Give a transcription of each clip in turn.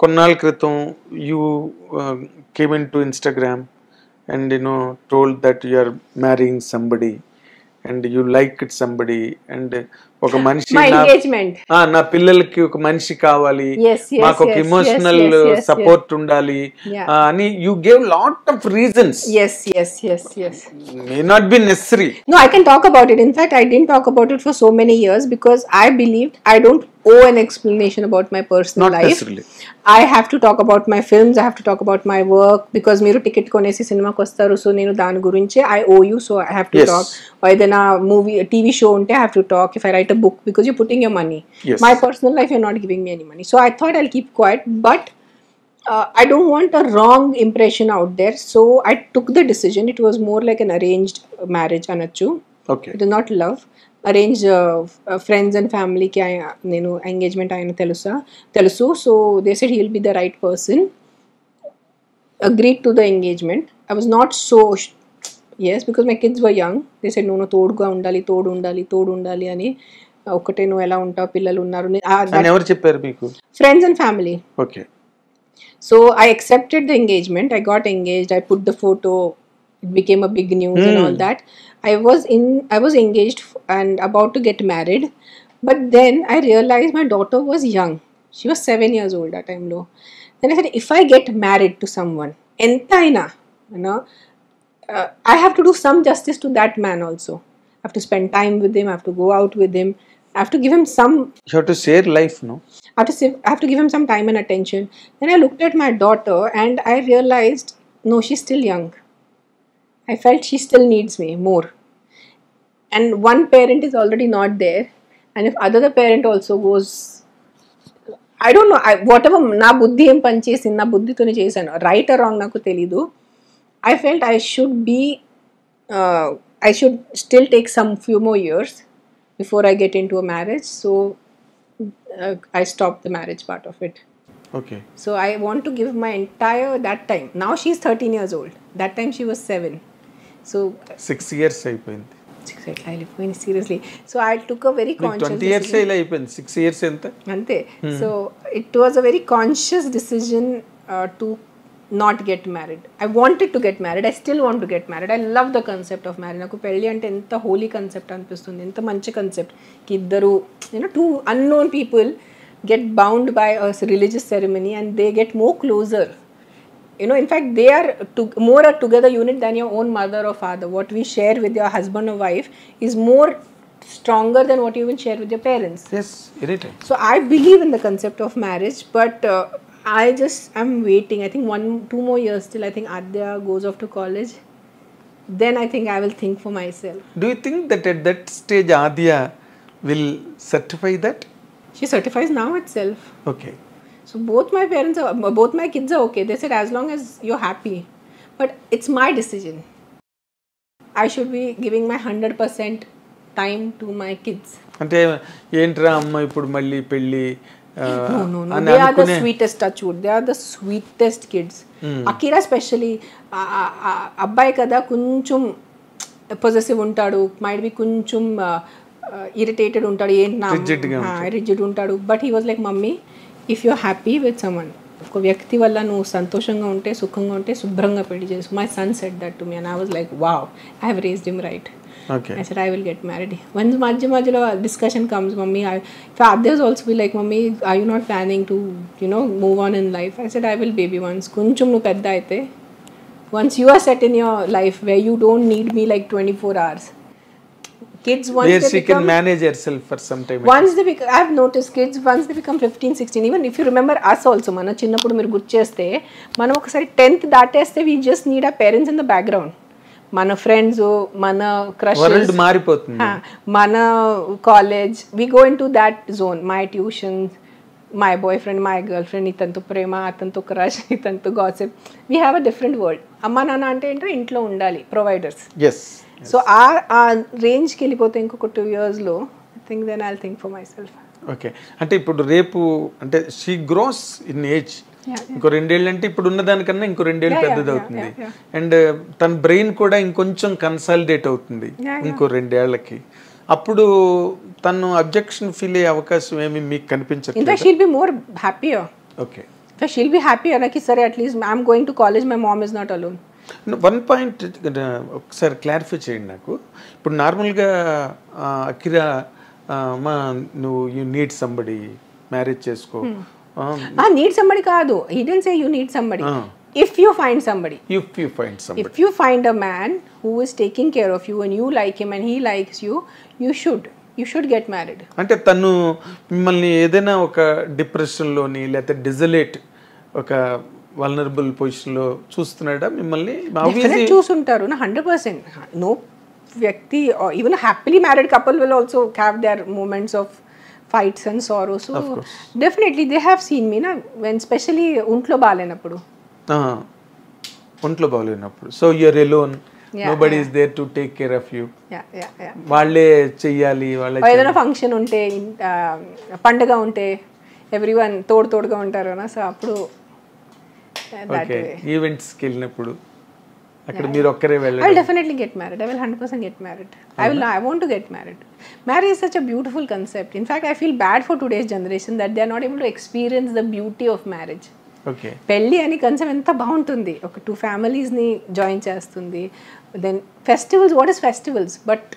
కొన్నాళ్ళ క్రితం you came into Instagram and told that you are marrying somebody and you liked somebody and ఒక మనిషి My engagement. నా పిల్లలకి ఒక మనిషి కావాలి, Yes, yes, మాకు ఒక yes, emotional yes, yes, yes, support ఉండాలి Yeah. అని you gave lot of reasons. Yes, yes, yes, yes. May not be necessary. No, I can talk about it. In fact, I didn't talk about it for so many years because I believed I don't owe an explanation about my personal Not life. necessarily. I have to talk about my films, I have to talk about my work because మీరు ticket కొనేసి సినిమాకి వస్తారు, so నేను దాని గురించి I owe you, so I have to Yes. talk. Or ఏదైనా movie TV show ఉంటే I have to talk. If I write a book because you're putting your money. Yes. My personal life you're not giving me any money. So I thought I'll keep quiet, but I don't want a wrong impression out there. So I took the decision. It was more like an arranged marriage anachu. Okay. It is not love. Arranged friends and family ki nenu engagement ayana telusu, so they said he'll be the right person. Agreed to the engagement. I was not so yes, because my kids were young. They said no toduga undali ani ఒకటే నువ్వు ఎలా ఉంటావు పిల్లలు ఉన్నారు అని ఎవరు చెప్పారు మీకు? friends and family. Okay. So I accepted the engagement. I got engaged. I put the photo. It became a big news and all that. I was engaged and about to get married. But then I realized my daughter was young. She was 7 years old that time. Then I said, if I get married to someone, entaina, I have to do some justice to that man also. I have to spend time with him. I have to go out with him. I have to give him some. You have to share life, no? I have to give him some time and attention. Then I looked at my daughter and I realized, no, she's still young. I felt she still needs me more. And one parent is already not there. And if other parent also goes, I don't know, whatever na buddhi em panchesi na buddhi tone chesanu, right or wrong naku telidu. I felt I should still take some few more years before I get into a marriage. So I stopped the marriage part of it. Okay. So I want to give my entire that time. Now she's 13 years old. That time she was 7. So 6 years అయిపోయింది. 6 అయిపోయింది seriously. So I took a very conscious 20 years ఇలా అయిపోయింది. 6 years ఎంత? అంతే. So it was a very conscious decision to not get married. I wanted to get married. I still want to get married. I love the concept of marriage. నాకు పెళ్లి అంటే ఎంత Holi concept అనిపిస్తుంది, ఎంత మంచి కాన్సెప్ట్ కి ఇద్దరు two unknown people get bound by a religious ceremony and they get more closer. In fact, they are more a together unit than your own mother or father. What we share with your husband or wife is more stronger than what you will share with your parents. Yes, anytime. So I believe in the concept of marriage, but I'm waiting. I think 2 more years till I think Adya goes off to college. Then I think I will think for myself. Do you think that at that stage Adya will certify that? She certifies now itself. Okay. So both my kids are okay. They said as long as you're happy. But it's my decision. I should be giving my 100% time to my kids. అంటే ఏంట్రా అమ్మ ఇప్పుడు మళ్ళీ పెళ్ళి No. They are the sweetest, touchwood. They are the sweetest kids. Akira especially, అబ్బాయి కదా కొంచెం possessive ఉంటాడు, మైట్ బి కొంచెం ఇరిటేటెడ్ ఉంటాడు, రిజిడ్ ఉంటాడు. But he was like mummy, if you happy with someone, ఒక వ్యక్తి వల్ల నువ్వు సంతోషంగా ఉంటే సుఖంగా ఉంటే శుభ్రంగా పెళ్లి చేసు. My son said that to me and I was like wow, I have raised him right. Okay. I said I will get married. Once మధ్యలో discussion comes, mummy, others also be like, mummy, are you not planning to move on in life? I said I will, baby, once కొంచెం నువ్వు పెద్ద అయితే, once you are set in your life where you don't need me like 24 hours. Kids once yes, they she become, can manage herself for some time. Once they become, I have noticed kids once they become 15, 16, even if you remember us also, మన చిన్నప్పుడు మీరు గుర్తు చేస్తే, మనం ఒకసారి 10th దాటేస్తే we just need our parents in the background. మన friends, మన క్రషెస్, మన college, we go into that zone. My tuitions, my boyfriend, my girlfriend, ఇతనితో ప్రేమ, అతనితో క్రష్, ఇతనితో gossip. We have a different world. అమ్మ నాన్న అంటే ఏంటో ఇంట్లో ఉండాలి, ప్రొవైడర్స్. సో ఆ రేంజ్కి వెళ్ళిపోతే ఇంకొక 2 yearsలో I think then I will think for myself. Okay, అంటే ఇప్పుడు రేపు అంటే షీ గ్రోస్ ఇన్ ఏజ్. ఇంకో 2 ఏళ్ళు అంటే ఇప్పుడు ఉన్నదానికన్నా ఇంకో 2 ఏళ్ళు పెద్దది అవుతుంది. అండ్ తన బ్రెయిన్ కూడా ఇంకొంచెం కన్సాలిడేట్ అవుతుంది ఇంకో 2 ఏళ్ళకి. అప్పుడు తను అబ్జెక్షన్ ఫీల్ అయ్యే అవకాశం ఏమి మీకు కనిపించట్లేదు? In fact she will be more happier. Okay. So she'll be happy anaki sir at least I'm going to college, my mom is not alone. One point ఒకసారి క్లారిఫై చేయండి నాకు. ఇప్పుడు నార్మల్గా అకిరా మా నువ్వు యూ నీడ్ సంబడి మ్యారేజ్ చేసుకో. Need somebody కాదు, he didn't say you need somebody. If you find somebody, if you find a man who is taking care of you and you like him and he likes you, you should get married. అంటే తను మిమ్మల్ని ఏదైనా ఒక డిప్రెషన్లోని లేకపోతే డిజలేట్ ఒక vulnerable పొజిషన్లో చూస్తున్నాడా మిమ్మల్ని? చూసుంటారు నా 100%. నో వ్యక్తి, even happily married couple will also have their moments of fights and sorrows. So definitely they have seen me నా వెన్ స్పెషలీ ఒంట్లో బాగాలేనప్పుడు. So you're alone, nobody is there to take care of you. వాళ్ళే చెయ్యాలి. ఏదైనా function ఉంటే, పండుగ ఉంటే everyone తోడుగా ఉంటారు నా. సో అప్పుడు ఈవెంట్స్కి వెళ్ళినప్పుడు అక్కడ మీరు ఒక్కరే వెళ్ళాలి. I'll definitely get married. I will 100% get married. I want to get married. Marriage is such a beautiful concept. In fact, I feel bad for today's generation that they are not able to experience the beauty of marriage. Okay. పెళ్ళి అని concept ఎంత బాగుంటుంది, ఒక 2 ఫ్యామిలీస్ని join చేస్తుంది. Then festivals, what is festivals but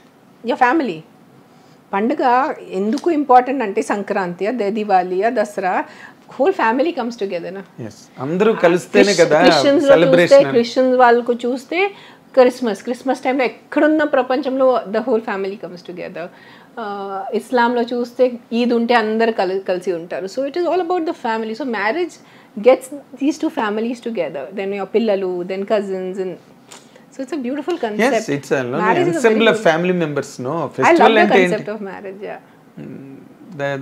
your family. పండుగ ఎందుకు important అంటే Sankranti, Diwali, Dasara, whole family comes together. అందరూ కలిస్తేనే కదా సెలబ్రేషన్. క్రిస్టియన్స్ వాళ్ళకు చూస్తే క్రిస్మస్ టైంలో ఎక్కడున్న ప్రపంచంలో the whole family comes together. ఇస్లాంలో చూస్తే ఈద్ ఉంటే అందరు కలిసి ఉంటారు. So it is all about the family. So marriage gets these 2 families together, then your pillalu, then cousins, and so it's a beautiful concept. Yes, it's a ensemble of family members, no? Festival. I love the concept of marriage, yeah.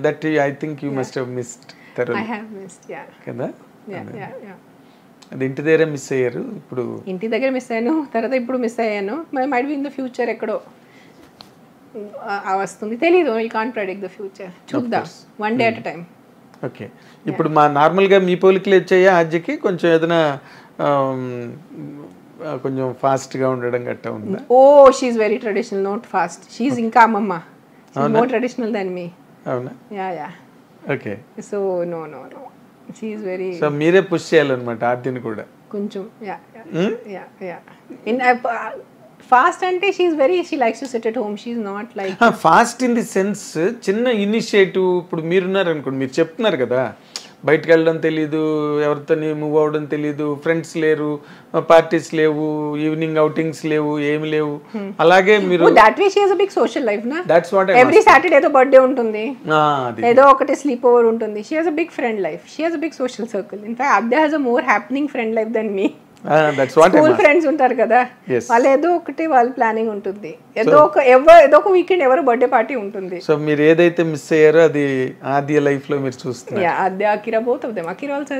That I think you must have missed thoroughly. I have missed, yeah. Kada? Yeah. అది ఇంటి దగ్గర miss అయ్యారు. ఇప్పుడు ఇంటి దగ్గర miss అయ్యాను, తర్వాత ఇప్పుడు మిస్ అయ్యాను. Might be in the future ఎక్కడో వస్తుంది, తెలీదు. You can't predict the future. చూద్దాం, one day at a time. Okay. ఇప్పుడు మా నార్మల్గా మీ పోలికలు వచ్చాయి ఆద్యకి కొంచెం ఏదైనా కొంచెం ఫాస్ట్గా ఉండడం గట్టా ఉందా? Oh she's very traditional, not fast. She's ఇంకా అమ్మమ్మ, మోర్ ట్రెడిషనల్ దెన్ మీ. అవునా? Yeah. Okay. So no she's very. So మీరే పుష్ చేయాలన్నమాట ఆద్యని కూడా కొంచెం. యా ఫాస్ట్ అంటే she likes to sit at home. She's not like fast in the sense చిన్న ఇనిషియేటివ్. ఇప్పుడు మీరున్నారు అనుకోండి, మీరు చెప్తున్నారు కదా బయటకు వెళ్ళడం తెలీదు, ఎవరితో మూవ్ అవ్వడం తెలీదు, ఫ్రెండ్స్ లేరు, పార్టీస్ లేవు, ఈవినింగ్ అవుటింగ్స్ లేవు, ఏమి లేవు. అలాగే మీరు that way she has a big social life నా. దట్స్ వాట్ ఎవ్రీ సాటర్డే ఏదో బర్త్డే ఉంటుంది, ఏదో ఒకటి స్లీప్ ఓవర్ ఉంటుంది. She has a big friend life, she has a big social circle. In fact Aadya has a more happening friend life then me. School friends ఉంటారు కదా, వాళ్ళు ఏదో ఒకటి వాళ్ళ ప్లానింగ్ ఉంటుంది, ఏదో ఒక వీకెండ్ ఎవరో బర్త్డే పార్టీ ఉంటుంది. సో మీరు ఏదైతే మిస్ అయ్యారో అది ఆద్య లైఫ్ లో మీరు చూస్తున్నారు. ఆద్య, Akira, both of them. Akira also